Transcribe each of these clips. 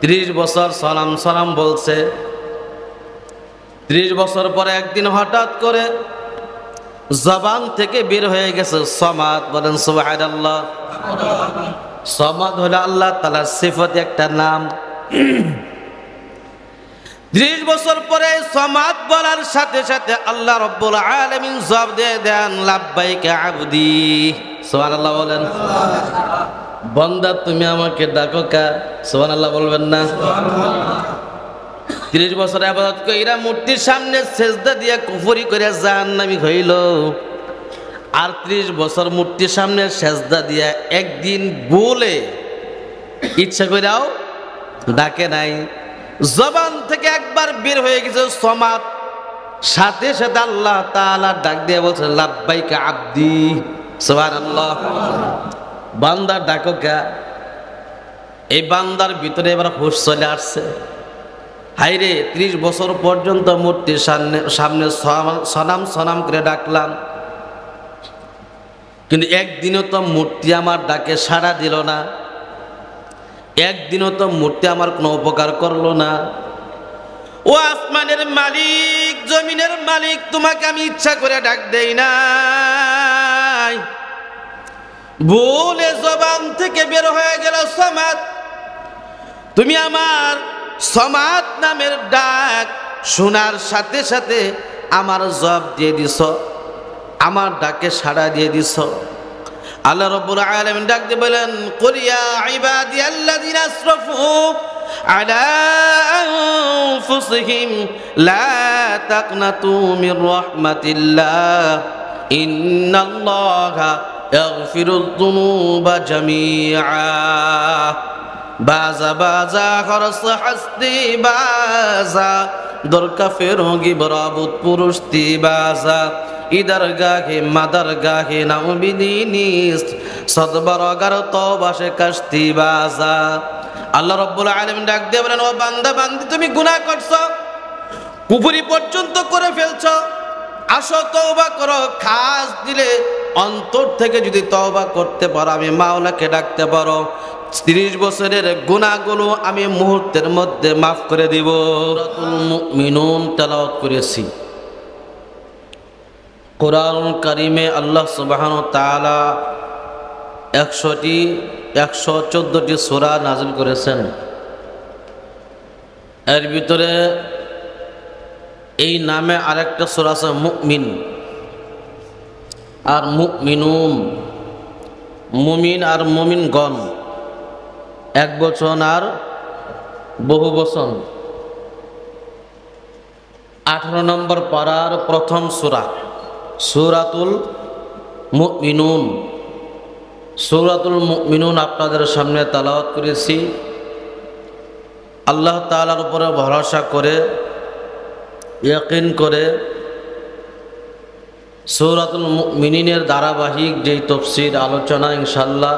30 বছর সালাম সালাম বলছে। 30 বছর পরে একদিন হঠাৎ করে জবান থেকে বের হয়ে গেছে সমাদ। বলেন সুবহানাল্লাহ। সমাদ হলো আল্লাহ তাআলার সিফত, একটা নাম। 30 বছর পরে সমাদ বলার সাথে সাথে আল্লাহ রাব্বুল আলামিন জবাব দিয়ে দেন লাব্বাইকা আবদি। সুবহানাল্লাহ বলেন। বান্দা তুমি আমাকে ডাকো কা? সুবহানাল্লাহ বলবেন না? 30 বছর ইবাদত কইরা মূর্তির সামনে সেজদা দিয়া কুফরি করে জাহান্নামী হইল। আর 30 বছর মূর্তির সামনে সেজদা দিয়া একদিন বলে ইচ্ছা কইরাও ডাকে নাই। জবান থেকে একবার বের হয়ে গেছে সমাদ, সাথে সাথে আল্লাহ তাআলা ডাক দিয়ে বলছে লাব্বাইকা আবদি। সুবহানাল্লাহ। বান্দার ডাকো কা? এই বান্দার ভিতরে এবার হুঁশ চলে আসছে। হাইরে 30 বছর পর্যন্ত মূর্তির সামনে সনাম সনাম করে ডাকলাম, কিন্তু একদিনও তো মূর্তি আমার ডাকে সাড়া দিল না, একদিনও তো মূর্তি আমার কোনো উপকার করলো না। ও আসমানের মালিক, জমিনের মালিক, তোমাকে আমি ইচ্ছা করে ডাক দেই নাই, ভুলে জবান থেকে বের হয়ে গেল সমাদ। তুমি আমার সমাদ নামের ডাক শোনার সাথে সাথে আমার জবাব দিয়ে দিছ, আমার ডাকে সাড়া দিয়ে দিছ। আল্লাহ রাব্বুল আলামিন ডাক দিয়ে বলেন কুল ইয়া ইবাদিয়াল্লাযিনা আসরাফু আলা আনফুসিহিম লা তাকনাতু মির রাহমাতিল্লাহ ইন্নাল্লাহা ইয়াগফিরুয যুনুবা জামিআ বাজা বাজা খরস হাস্তি বাজা দরকা ফেরোগি বরাবত পুরুষতি বাজা ইদার গাহে মাদার গাহে নাউবিদিনিস্ট সদবরগার তওবাশে কাশতি বাজা। আল্লাহ রাব্বুল আলামিন ডাক দিয়ে বলেন ও বান্দা বান্দি, তুমি গুনাহ করছো, কুফরি পর্যন্ত করে ফেলছো, আসো তওবা করো। খাস দিলে অন্তর থেকে যদি তওবা করতে পারো, আমি মাওলাকে ডাকতে পারো, 30 বছরের গুনাহগুলো আমি মুহূর্তের মধ্যে মাফ করে দিব। সূরাতুল মুমিনুন তেলাওয়াত করেছি। কোরআন কারিমে আল্লাহ সুবহানাহু ওয়া তাআলা 114টি সূরা নাযিল করেছেন। এর ভিতরে এই নামে আরেকটা সূরা আছে মুমিন আর মুমিনুন। মুমিন আর মুমিনগণ এক বচন আর বহু বচন। 18 নম্বর পারার প্রথম সূরা সূরাতুল মুমিনুন। সূরাতুল মুমিনুন আপনাদের সামনে তেলাওয়াত করেছি। আল্লাহ তাআলার উপরে ভরসা করে, ইয়াকিন করে সূরাতুল মুমিনিনের ধারাবাহিক যেই তাফসীর আলোচনা ইনশাআল্লাহ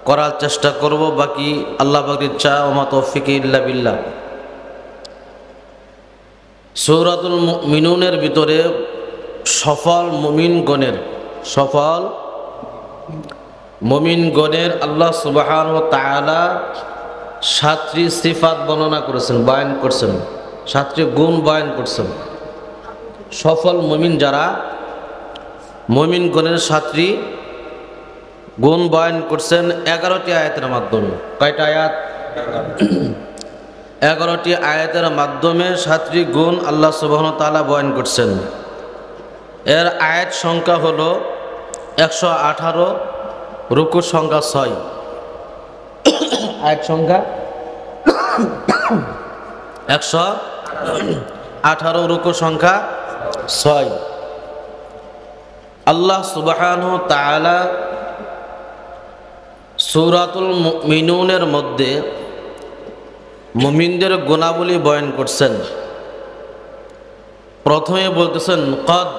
করার চেষ্টা করব। বাকি আল্লাহ পাকের ইচ্ছা, ওয়া মা তাওফীকি ইল্লা বিল্লাহ। সূরাতুল মুমিনুনের ভিতরে সফল মুমিনগণের আল্লাহ সুবহানাহু ওয়া তাআলা 7টি সিফাত বর্ণনা করেছেন, বয়ান করছেন, 7টি গুণ বয়ান করছেন। সফল মুমিন যারা, মুমিনগণের 7টি গুণ বয়ান করছেন 11টি আয়াতের মাধ্যমে। কয়টা আয়াত? 11টি আয়াতের মাধ্যমে 7টি গুণ আল্লাহ সুবহানাহু ওয়া তাআলা বয়ান করছেন। এর আয়াত সংখ্যা হলো 118, রুকু সংখ্যা 6। আয়াত সংখ্যা 118, রুকু সংখ্যা 6। আল্লাহ সুবহানাহু ওয়া তাআলা সূরাতুল মুমিনুনের মধ্যে মুমিনদের গুণাবলী বয়ান করছেন। প্রথমে বলতেছেন কদ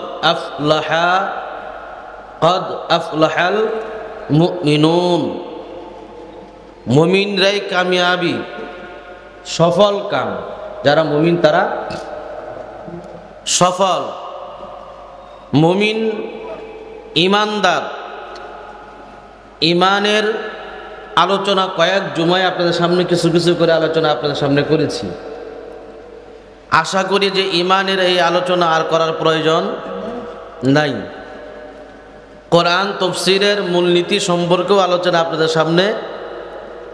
আফলাহাল মুমিনুন, মুমিনরাই কামিয়াবি, সফল কাম। যারা মুমিন তারা সফল। মুমিন, ইমানদার, ইমানের আলোচনা কয়েক জুমায় আপনাদের সামনে কিছু কিছু করে আলোচনা আপনাদের সামনে করেছি। আশা করি যে ইমানের এই আলোচনা আর করার প্রয়োজন নাই। কোরআন তাফসীরের মূলনীতি সম্পর্কেও আলোচনা আপনাদের সামনে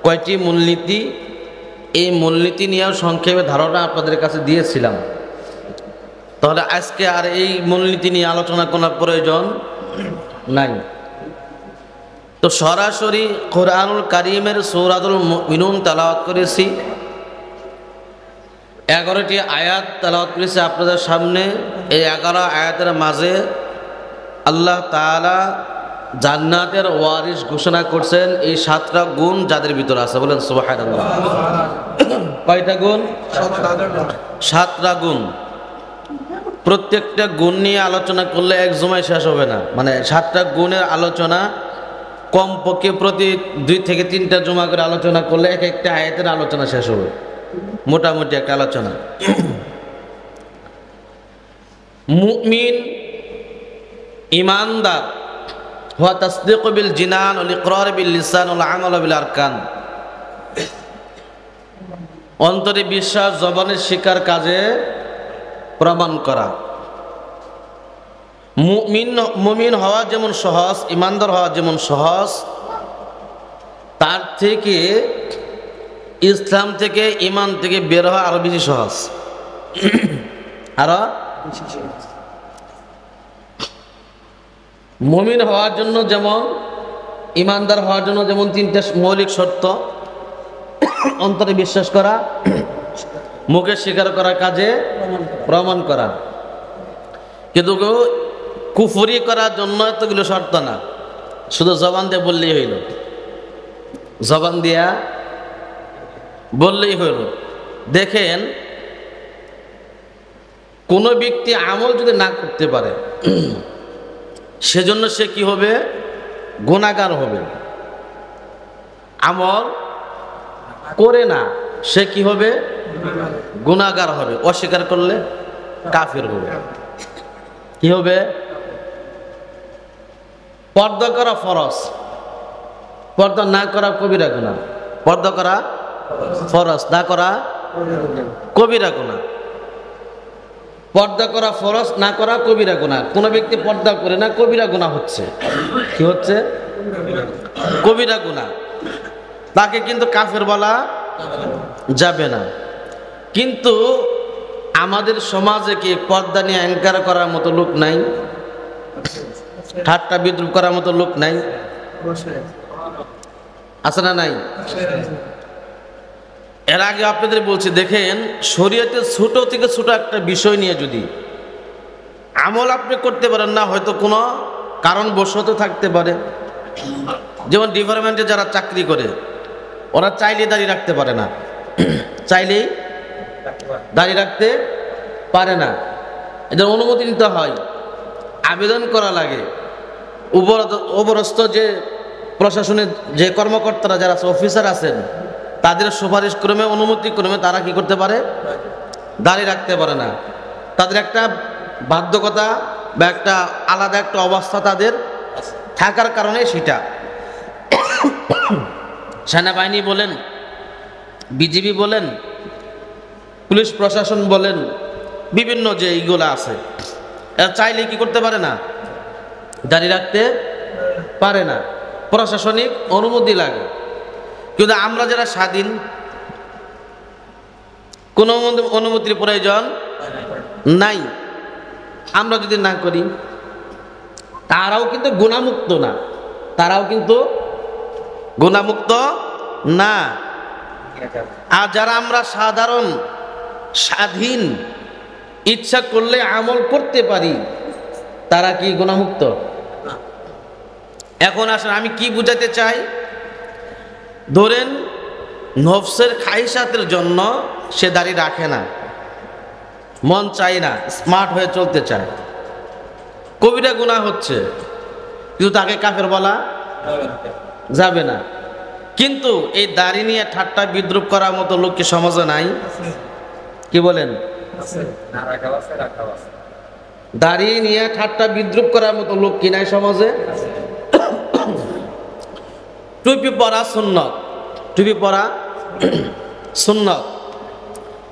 কয়টি মূলনীতি, এই মূলনীতি নিয়েও সংক্ষেপে ধারণা আপনাদের কাছে দিয়েছিলাম। তাহলে আজকে আর এই মূলনীতি নিয়ে আলোচনা করার প্রয়োজন নাই। তো সরাসরি কোরআনুল কারীমের সূরাতুল মুমিনুন তেলাওয়াত করেছি, 11টি আয়াত তেলাওয়াত করেছি আপনাদের সামনে। এই 11 আয়াতের মাঝে আল্লাহ তাআলা জান্নাতের ওয়ারিস ঘোষণা করছেন। এই 7টা গুণ যাদের ভিতরে আছে, বলেন সুবহানাল্লাহ। কয়টা গুণ? 7টা গুণ। প্রত্যেকটা গুণ নিয়ে আলোচনা করলে এক জুমায় শেষ হবে না। মানে 7টা গুণের আলোচনা কমপক্ষে প্রতি 2 থেকে 3টা জুমা করে আলোচনা করলে এক একটা আয়াতের আলোচনা শেষ হবে, মোটামুটি একটা আলোচনা। মুমিন ইমানদার হুয়া তাসদীকু বিল জিনান ওয়াল ইকরার বিল লিসান ওয়াল আমাল বিল আরকান। অন্তরে বিশ্বাস, জবানের স্বীকার, কাজে প্রমাণ করা। মুমিন হওয়া যেমন সহজ, ইমানদার হওয়া যেমন সহজ, তার থেকে ইসলাম থেকে ইমান থেকে বের হওয়া আরো বেশি সহজ। আরো মুমিন হওয়ার জন্য যেমন, ইমানদার হওয়ার জন্য যেমন 3টা মৌলিক শর্ত: অন্তরে বিশ্বাস করা, মুখে স্বীকার করা, কাজে প্রমাণ করা। কিন্তু কুফরি করার জন্য এতগুলো শর্ত না, শুধু জবান দিয়ে বললেই হইল, জবান দিয়া বললেই হইল। দেখেন, কোন ব্যক্তি আমল যদি না করতে পারে সেজন্য সে কি হবে? গুনাহগার হবে। আমল করে না, সে কি হবে? গুনাহগার হবে। অস্বীকার করলে কাফির হবে। কি হবে? পর্দা করা ফরজ, পর্দা না করা কবিরা গুনাহ। পর্দা করা ফরজ, না করা কবিরা গুনাহ। পর্দা করা ফরজ, না করা কবিরা গুনাহ। কোন ব্যক্তি পর্দা করে না, কবিরা গুনাহ হচ্ছে। কি হচ্ছে? কবিরা গুনাহ। তাকে কিন্তু কাফের বলা যাবে না। কিন্তু আমাদের সমাজে কি পর্দা নিয়ে অ্যাঙ্কার করার মতো লোক নাই? ঠাট্টা বিদ্রুপ করার মতো লোক নাই? আছে না নাই? এর আগে আপনাদের বলছি, দেখেন, শরীয়তে ছোট থেকে ছোট একটা বিষয় নিয়ে যদি আমল আপনি করতে পারেন না, হয়তো কোনো কারণবশত থাকতে পারে। যেমন ডিপার্টমেন্টে যারা চাকরি করে, ওরা চাইলেই দাঁড়িয়ে রাখতে পারে না, চাইলেই দাঁড়িয়ে রাখতে পারে না। এদের অনুমতি নিতে হয়, আবেদন করা লাগে। উপরস্থ যে প্রশাসনের যে কর্মকর্তারা যারা আছে, অফিসার আছেন, তাদের সুপারিশ ক্রমে, অনুমতি ক্রমে তারা কি করতে পারে? দাঁড়িয়ে রাখতে পারে না। তাদের একটা বাধ্যকতা বা একটা আলাদা একটা অবস্থা তাদের থাকার কারণে সেটা। সেনাবাহিনী বলেন, বিজিবি বলেন, পুলিশ প্রশাসন বলেন, বিভিন্ন যে এইগুলো আছে, এরা চাইলে কি করতে পারে না? দাঁড়িয়ে রাখতে পারে না। প্রশাসনিক অনুমতি লাগে। কিন্তু আমরা যারা স্বাধীন, কোনো অনুমতির প্রয়োজন নাই। আমরা যদি না করি, তারাও কিন্তু গুনাহমুক্ত না, তারাও কিন্তু গুনাহমুক্ত না। আর যারা আমরা সাধারণ, স্বাধীন, ইচ্ছা করলে আমল করতে পারি, তারা কি গুনাহমুক্ত? এখন আসেন, আমি কি বুঝাতে চাই? ধরেন, নফসের খাইশাতের জন্য সে দাড়ি রাখে না, মন চায় না, স্মার্ট হয়ে চলতে চায়, কবিরা গুনাহ হচ্ছে, কিন্তু তাকে কাফের বলা যাবে না। কিন্তু এই দাড়ি নিয়ে ঠাট্টা বিদ্রুপ করার মতো লোক কি সমাজে নাই? কি বলেন? দাড়ি নিয়ে ঠাট্টা বিদ্রুপ করার মতো লোক কি নাই সমাজে? টুপি পরা সুন্নত, টুপি পরা সুন্নত,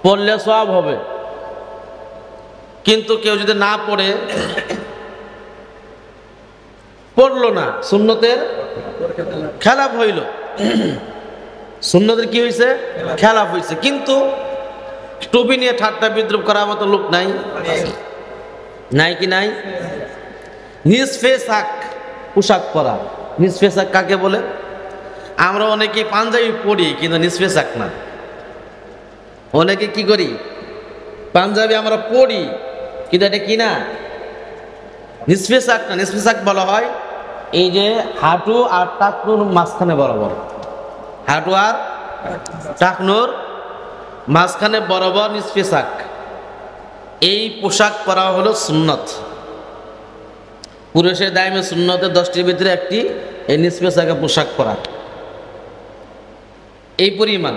পড়লে সওয়াব হবে। কিন্তু কেউ যদি না পড়ে, পড়লো না, সুন্নতের খেলাফ হইল, সুন্নতের কি হয়েছে? খেলাফ হয়েছে। কিন্তু টুপি নিয়ে ঠাট্টা বিদ্রুপ করার মতো লোক নাই, নাই কি নাই? নিসফে সাক পোশাক পরা, নিসফে সাক কাকে বলে? আমরা অনেকে পাঞ্জাবি পরি কিন্তু নিসফে সাক না। অনেকে কি করি? পাঞ্জাবি আমরা পরি কিন্তু এটা কি না? নিসফে সাক না। নিসফে সাক বলা হয় এই যে হাঁটু আর টাকনুর মাঝখানে বরাবর, হাঁটু আর টাকনুর মাঝখানে বরাবর নিসফে সাক, এই পোশাক পরা হলো সুন্নত। পুরুষের দায়মে সুন্নতের 10টির ভিতরে একটি এই নিসফে সাকের পোশাক পরা, এই পরিমাণ।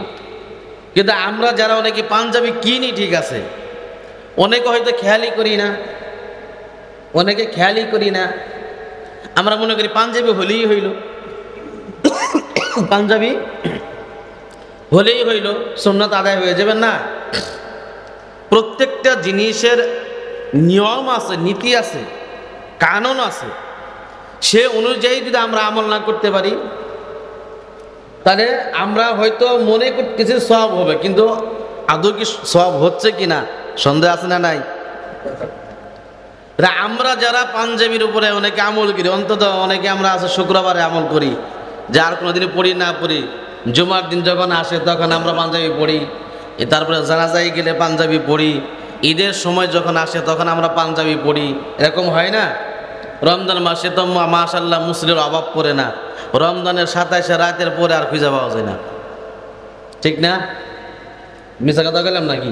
কিন্তু আমরা যারা অনেকে পাঞ্জাবি কিনি ঠিক আছে, অনেকে হয়তো খেয়ালই করি না, অনেকে খেয়ালই করি না। আমরা মনে করি পাঞ্জাবি হলেই হইল, পাঞ্জাবি হলেই হইল, সুন্নত আদায় হয়ে যাবে না। প্রত্যেকটা জিনিসের নিয়ম আছে, নীতি আছে, কানুন আছে। সে অনুযায়ী যদি আমরা আমল না করতে পারি তাহলে আমরা হয়তো মনে করতেছি সওয়াব হবে, কিন্তু আদৌ কি সওয়াব হচ্ছে কিনা সন্দেহ আছে না নাই? আমরা যারা পাঞ্জাবির উপরে অনেকে আমল করি, অন্তত অনেকে আমরা আছে শুক্রবারে আমল করি, যে আর কোনোদিন পড়ি না পড়ি, জুমার দিন যখন আসে তখন আমরা পাঞ্জাবি পড়ি, তারপরে জানাজায় গেলে পাঞ্জাবি পড়ি, ঈদের সময় যখন আসে তখন আমরা পাঞ্জাবি পড়ি। এরকম হয় না? রমজান মাসে তো মাশাআল্লাহ মুসলিমের অভাব পড়ে না, রমজানের 27 রাতের পরে আর খুঁজে পাওয়া যায় না, ঠিক না? মিছা কথা বললাম নাকি?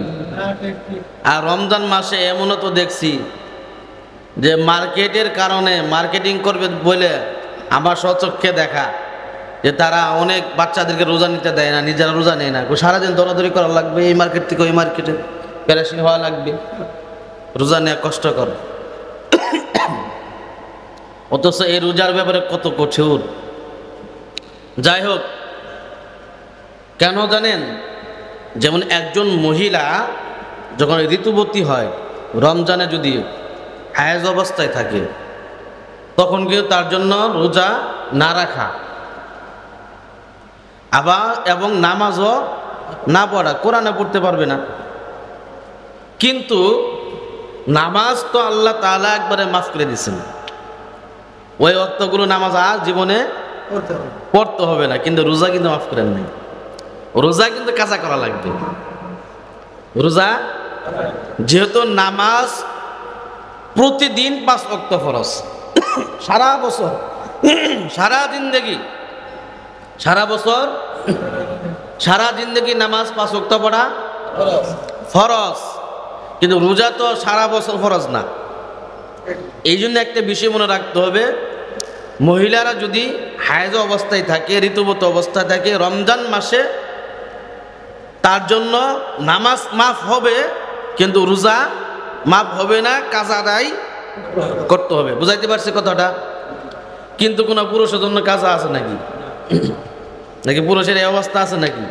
আর রমজান মাসে এমনও তো দেখছি যে মার্কেটের কারণে, মার্কেটিং করবে বলে আমার স্বচক্ষে দেখা, যে তারা অনেক বাচ্চাদেরকে রোজা নিতে দেয় না, নিজেরা রোজা নেয় না, সারাদিন দৌড়াদৌড়ি করা লাগবে, এই মার্কেট থেকে ওই মার্কেটে প্যারেশান হওয়া লাগবে, রোজা নেওয়া কষ্টকর। অথচ এই রোজার ব্যাপারে কত কঠোর। যাই হোক, কেন জানেন? যেমন একজন মহিলা যখন ঋতুবতী হয়, রমজানে যদি হায়েজ অবস্থায় থাকে, তখন কিন্তু তার জন্য রোজা না রাখা, আবার এবং নামাজও না পড়া, কোরআনে পড়তে পারবে না। কিন্তু নামাজ তো আল্লাহ তাআলা একবারে মাফ করে দিয়েছেন, ওই অক্তগুলো নামাজ আর জীবনে পড়তে হবে না, কিন্তু রোজা কিন্তু মাফ করেন নাই। রোজা কিন্তু কাজা করা লাগবে। রোজা যেহেতু নামাজ প্রতিদিন 5 ওয়াক্ত ফরজ, সারা বছর, সারা জিন্দেগি, সারা বছর, সারা জিন্দেগি নামাজ 5 ওয়াক্ত পড়া ফরজ, কিন্তু রোজা তো সারা বছর ফরজ না। এই জন্য একটা বিষয় মনে রাখতে হবে, মহিলারা যদি হায়েজ অবস্থায় থাকে, ঋতুবতী অবস্থায় থাকে, রমজান মাসে তার জন্য নামাজ মাফ হবে, কিন্তু রোজা মাফ হবে না, কাজা আদায় করতে হবে। বুঝাইতে পারছি কথাটা? কিন্তু কোনো পুরুষের জন্য কাজা আছে নাকি? নাকি পুরুষের এই অবস্থা আছে নাকি?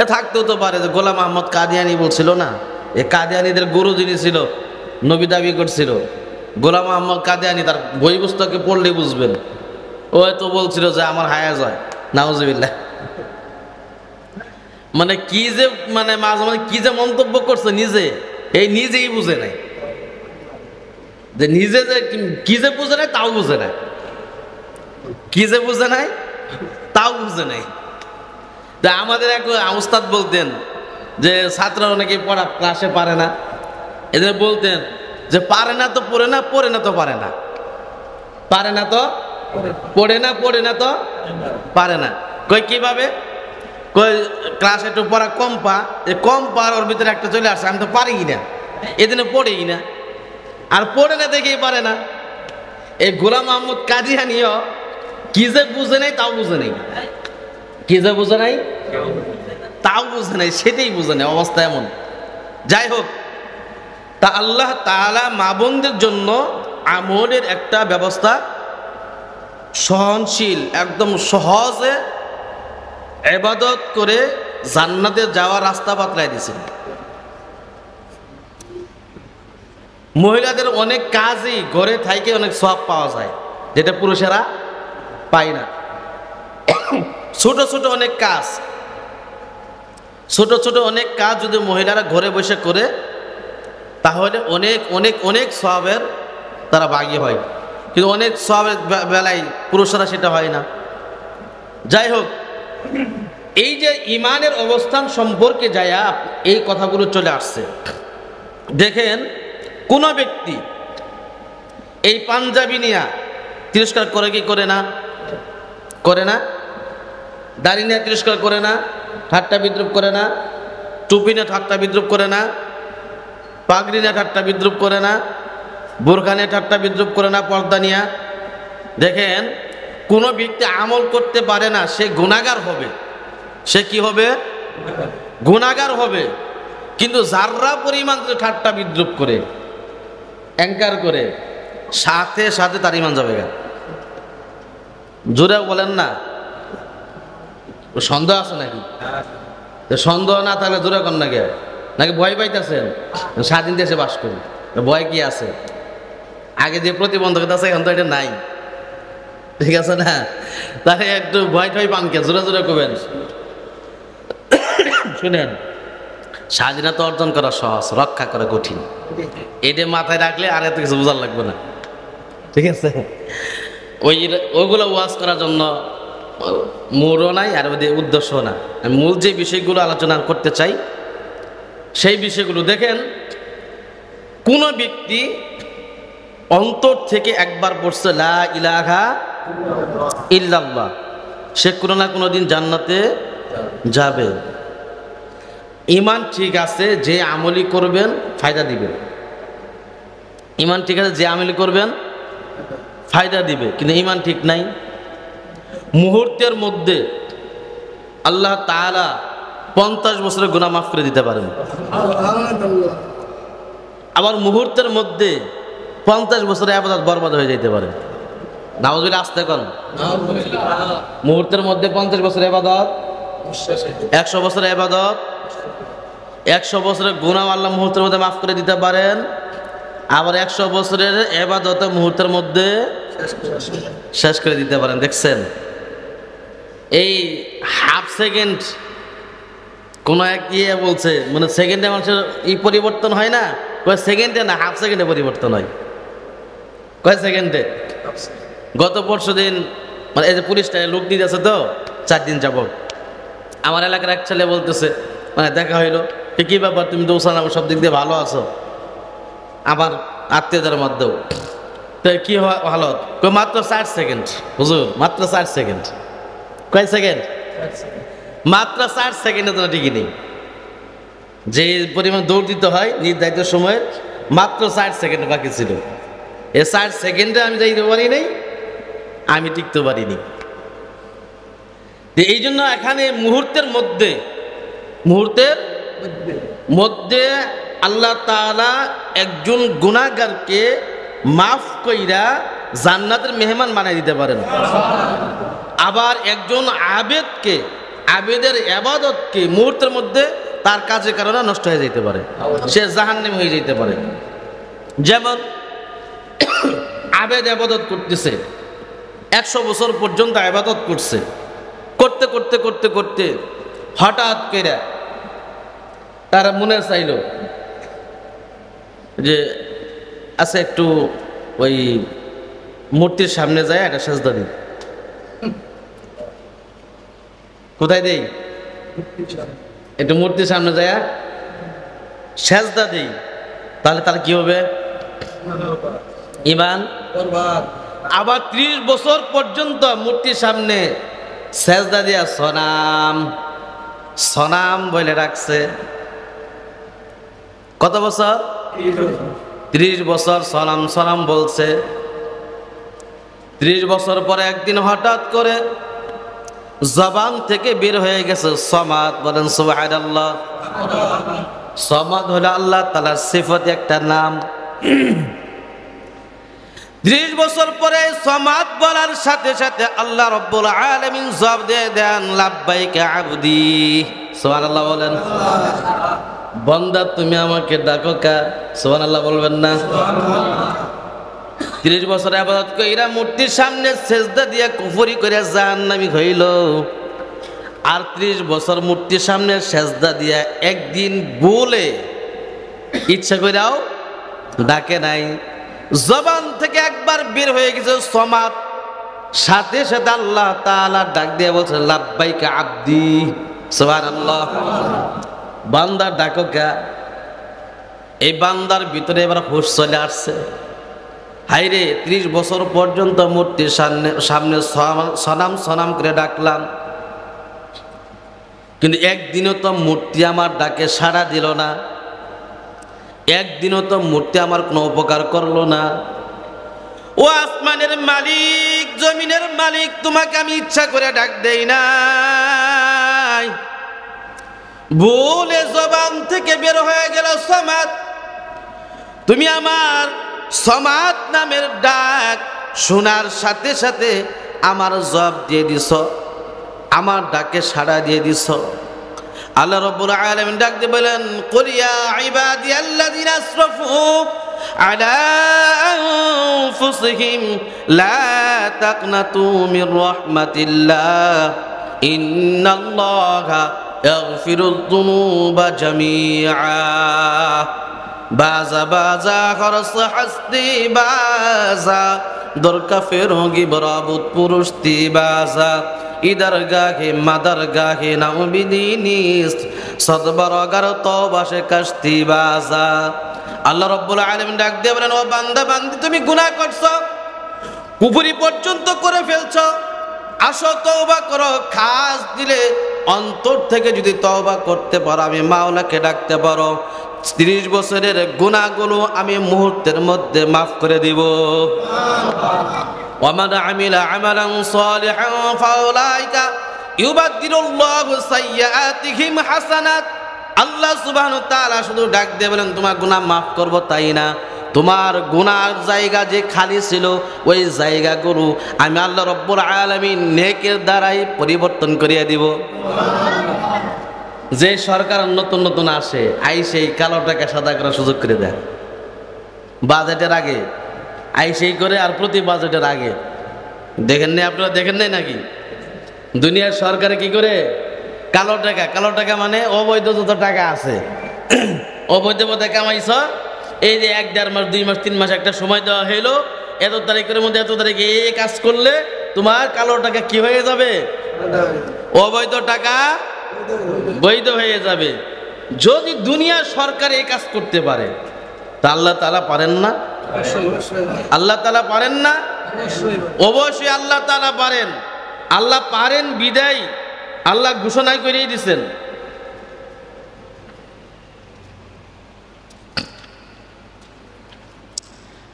এ থাকতেও তো পারে। যে গোলাম আহমদ কাদিয়ানি বলছিল না, এই কাদিয়ানিদের গুরু যিনি ছিল, নবী দাবি করছিল, গোলাম আহমদ কাদিয়ানি, তার বই পুস্তকে পড়লে বুঝবেন, ও তো বলছিল যে আমার হায়াজ হয়, নাউজুবিল্লাহ। মানে কি যে, মানে মাঝে মাঝে কি যে মন্তব্য করছে নিজে, এই নিজেই বুঝে নাই, যে নিজে যে কি যে বুঝে নাই তাও বুঝে নাই, কি যে বুঝে নাই তাও বুঝে নাই। যে আমাদের এক উস্তাদ বলতেন যে ছাত্ররা অনেকে পড়া ক্লাসে পারে না, এদের বলতেন যে পারে না তো পড়ে না, পড়ে না তো পারে না, পারে না তো পড়ে না, পড়ে না তো পারে না। কই কিভাবে? কই ক্লাসে একটু পড়া কম পা, কম পার ওর ভিতরে একটা চলে আসছে, আমি তো পারি না, এদিনে পড়েই না, আর পড়ে না দেখেই পারে না। এই গোলাম আহমদ কাদিয়ানিও কি যে বুঝে নাই তাও বুঝে নাই, কি যে বুঝে নাই তাও বুঝে নাই, সেটাই বুঝে নাই, অবস্থা এমন। যাই হোক, তা আল্লাহ তাআলা মা বোনদের জন্য আমলের একটা ব্যবস্থা সহনশীল, একদম সহজে ইবাদত করে জান্নাতে যাওয়ার রাস্তা বাতলাই দিয়েছেন। মহিলাদের অনেক কাজই ঘরে থাইকে অনেক সওয়াব পাওয়া যায়, যেটা পুরুষেরা পায় না। ছোট ছোট অনেক কাজ, ছোট ছোট অনেক কাজ যদি মহিলারা ঘরে বসে করে, তাহলে অনেক অনেক অনেক সওয়াবের তারা ভাগী হয়। কিন্তু অনেক সওয়াবের বেলায় পুরুষরা সেটা হয় না। যাই হোক, এই যে ইমানের অবস্থান সম্পর্কে যায়া এই কথাগুলো চলে আসছে। দেখেন, কোন ব্যক্তি এই পাঞ্জাবি নিয়া তিরস্কার করে কি করে না? করে না? দাড়ি নিয়ে তিরস্কার করে না? ঠাট্টা বিদ্রুপ করে না? টুপি নিয়ে ঠাট্টা বিদ্রুপ করে না? পাগড়ি নিয়ে ঠাট্টা বিদ্রুপ করে না? বোরখা নিয়ে ঠাট্টা বিদ্রুপ করে না? পর্দা নিয়া? দেখেন, কোন ব্যক্তি আমল করতে পারে না, সে গুনাহগার হবে। সে কি হবে? গুনাহগার হবে। কিন্তু যাররা পরিমাণ যদি ঠাট্টা বিদ্রুপ করে, অ্যাঙ্কার করে, সাথে সাথে তার ইমান যাবে। জোরে বলেন না, সন্দেহ আছে নাকি? সন্দেহ না থাকলে জোরে কর না কে? নাকি ভয় পাইতেছেন? স্বাধীন দেশে বাস করি, ভয় কি আছে? আগে যে প্রতিবন্ধকতা আছে এখন তো এটা নাই, ঠিক আছে না? তাহলে একটু ভয় টয় পান কে? জোরে জোরে করবেন। শুনেন, স্বাধীনতা অর্জন করা সহজ, রক্ষা করা কঠিন। এটা মাথায় রাখলে আর এত কিছু বোঝার লাগবে না, ঠিক আছে? ওইগুলো ওয়াজ করার জন্য মূলও নাই, আর ওদের উদ্দেশ্য না। মূল যে বিষয়গুলো আলোচনা করতে চাই সেই বিষয়গুলো দেখেন। কোন ব্যক্তি অন্তর থেকে একবার পড়ছে লা ইলাহা ইল্লাল্লাহ, সে কোনো না কোনো দিন জান্নাতে যাবে। ইমান ঠিক আছে, যে আমলি করবেন ফায়দা দিবে। ইমান ঠিক আছে, যে আমলি করবেন ফায়দা দিবে। কিন্তু ইমান ঠিক নাই, মুহূর্তের মধ্যে আল্লাহ তাআলা 50 বছরের গুনাহ মাফ করে দিতে পারেন। আবার মুহূর্তের মধ্যে 50 বছরের ইবাদত বরবাদ হয়ে যেতে পারে। নাউজুবিল্লাহ, আসতে কোন মুহূর্তের মধ্যে 50 বছরের ইবাদত, 100 বছরের ইবাদত, 100 বছরের গুনাহ আল্লাহ মুহূর্তের মধ্যে মাফ করে দিতে পারেন। আবার 100 বছরের ইবাদত মুহূর্তের মধ্যে শেষ করে দিতে পারেন। দেখছেন, এই হাফ সেকেন্ড কোন এক ইয়ে বলছে, মানে সেকেন্ডে মানুষের পরিবর্তন হয় না, কয় সেকেন্ডে না, হাফ সেকেন্ডে পরিবর্তন হয়। কয় সেকেন্ডে? গত পরশু দিন মানে এই যে পুলিশটা লোক নিয়ে যাচ্ছে তো 4 দিন যাব, আমার এলাকার এক ছেলে বলতেছে, মানে দেখা হইলো, কি ব্যাপার তুমি তো ওসান সব দিক দিয়ে ভালো আছো, আমার আত্মীয়দের মধ্যেও তো কি ভালো? মাত্র 4 সেকেন্ড হুজুর, মাত্র 4 সেকেন্ড। কয় সেকেন্ড? মাত্র 4 সেকেন্ডে তো ঠিকই নেই। যে পরিমাণ দৌড় দিতে হয় নির্ধারিত সময়ের, মাত্র 4 সেকেন্ড বাকি ছিল। এই 4 সেকেন্ডে আমি যাইতে পারি নাই, আমি টিকতে পারিনি। এই জন্য এখানে মুহূর্তের মধ্যে আল্লাহ তাআলা একজন গুনাহগারকে মাফ কইরা জান্নাতের মেহমান বানাই দিতে পারেন। আবার একজন আবেদের ইবাদতকে মুহূর্তের মধ্যে তার কাজের কারণে নষ্ট হয়ে যেতে পারে, সে জাহান্নামী হয়ে যেতে পারে। যেমন আবেদ ইবাদত করতেছে, 100 বছর পর্যন্ত ইবাদত করছে, করতে করতে করতে করতে হঠাৎ করে তার মনে চাইল যে আচ্ছা একটু ওই মূর্তির সামনে যায় একটা সেজদা দিই। কোথায় দেই? একটু মূর্তির সামনে যায় সেজদা দেই, তাহলে তার কি হবে? ঈমান। আবার 30 বছর পর্যন্ত মূর্তির সামনে সেজদা দিয়া সনাম বলে রাখছে। কত বছর? 30 বছর সনাম বলছে। 30 বছর পরে একদিন হঠাৎ করে জবান থেকে বের হয়ে গেছে সমাদ। বলেন সুবহানাল্লাহ। সমাদ হলো আল্লাহ তাআলার সিফত, একটা নাম। 30 বছর পরে সমাদ বলার সাথে সাথে আল্লাহ রাব্বুল আলামিন জবাব দিয়ে দেন লাব্বাইকা আবদি। সুবহানাল্লাহ বলেন। বান্দা তুমি আমাকে ডাকো কা? সুবহানাল্লাহ বলবেন না? 30 বছর ইবাদত কইরা মূর্তির সামনে সেজদা দিয়া কুফরি করে জাহান্নামী হইল, আর 30 বছর মূর্তির সামনে সেজদা দিয়া একদিন বলে ইচ্ছা কইরাও ডাকে নাই, জবান থেকে একবার বের হয়ে গেছে সমাদ, সাথে সাথে আল্লাহ তাআলা ডাক দিয়ে বলছে লাব্বাইকা আবদি। সুবহানাল্লাহ। বান্দার ডাকো কা? এই বান্দার ভিতরে এবার হুঁশ চলে আসছে। হাইরে 30 বছর পর্যন্ত মূর্তির সামনে সনাম সনাম করে ডাকলাম, কিন্তু একদিনও তো মূর্তি আমার ডাকে সাড়া দিল না, একদিনও তো মূর্তি আমার কোনো উপকার করলো না। ও আসমানের মালিক, জমিনের মালিক, তোমাকে আমি ইচ্ছা করে ডাক দেই নাই, ভুলে জবান থেকে বের হয়ে গেল সমাদ। তুমি আমার সমাদ নামের ডাক শোনার সাথে সাথে আমার জবাব দিয়ে দিছ, আমার ডাকে সাড়া দিয়ে দিছ। আল্লাহ রাব্বুল আলামিন ডাক দিয়ে বলেন কুল ইয়া ইবাদিয়াল্লাযিনা আসরাফু আলা আনফুসিহিম লা তাকনাতু মির রাহমাতিল্লাহ ইন্নাল্লাহা ইয়াগফিরুয যুনুবা জামিআ বাজা বাজা খরচ হাসতি বাজা দরকা ফেরোগি বরাবত পুরুষতি বাজা ইদার গাহে মাদার গাহে নাউবিদিনিস সদবরগার তওবাশে কাশতি বাজা। আল্লাহ রাব্বুল আলামিন ডাক দিয়ে বলেন ও বান্দা বান্দি তুমি গুনাহ করছো, কুফরি পর্যন্ত করে ফেলছো, আসো তওবা করো। খাস দিলে অন্তর থেকে যদি তওবা করতে পারো, আমি মাওলাকে ডাকতে পারো, 30 বছরের গুনাহগুলো আমি মুহূর্তের মধ্যে মাফ করে দিব। ومن عمل عملا صالحا فاولئك يبدل الله سيئاتهم حسنات। আল্লাহ সুবহানাহু ওয়া তাআলা শুধু ডাক দিয়ে বলেন তোমার গুনাহ মাফ করব তাই না, তোমার গুনার জায়গা যে খালি ছিল ওই জায়গাগুলো আমি আল্লাহ রাব্বুল আলামিন নেকের দ্বারাই পরিবর্তন করিয়ে দিব। যে সরকার নতুন নতুন আসে আইসেই কালো টাকা সাদা করার সুযোগ করে দেয় বাজেটের আগে, আইসেই করে আর প্রতি বাজেটের আগে। দেখেন নাই আপনারা? দেখেন নাই নাকি? দুনিয়ার সরকারে কি করে কালো টাকা মানে অবৈধ যত টাকা আছে অবৈধ পথে কামাইছ, এই যে 1-1.5 মাস 2 মাস 3 মাস একটা সময় দেওয়া হইলো, এত তারিখের মধ্যে এত তারিখে এই কাজ করলে তোমার কালো টাকা কি হয়ে যাবে? অবৈধ টাকা বৈধ হয়ে যাবে। যদি দুনিয়ার সরকার এই কাজ করতে পারে তা আল্লাহ তাআলা পারেন না? আল্লাহ তাআলা পারেন না? অবশ্যই আল্লাহ তাআলা পারেন। আল্লাহ পারেন বিদায় আল্লাহ ঘোষণা করেই দিয়েছেন।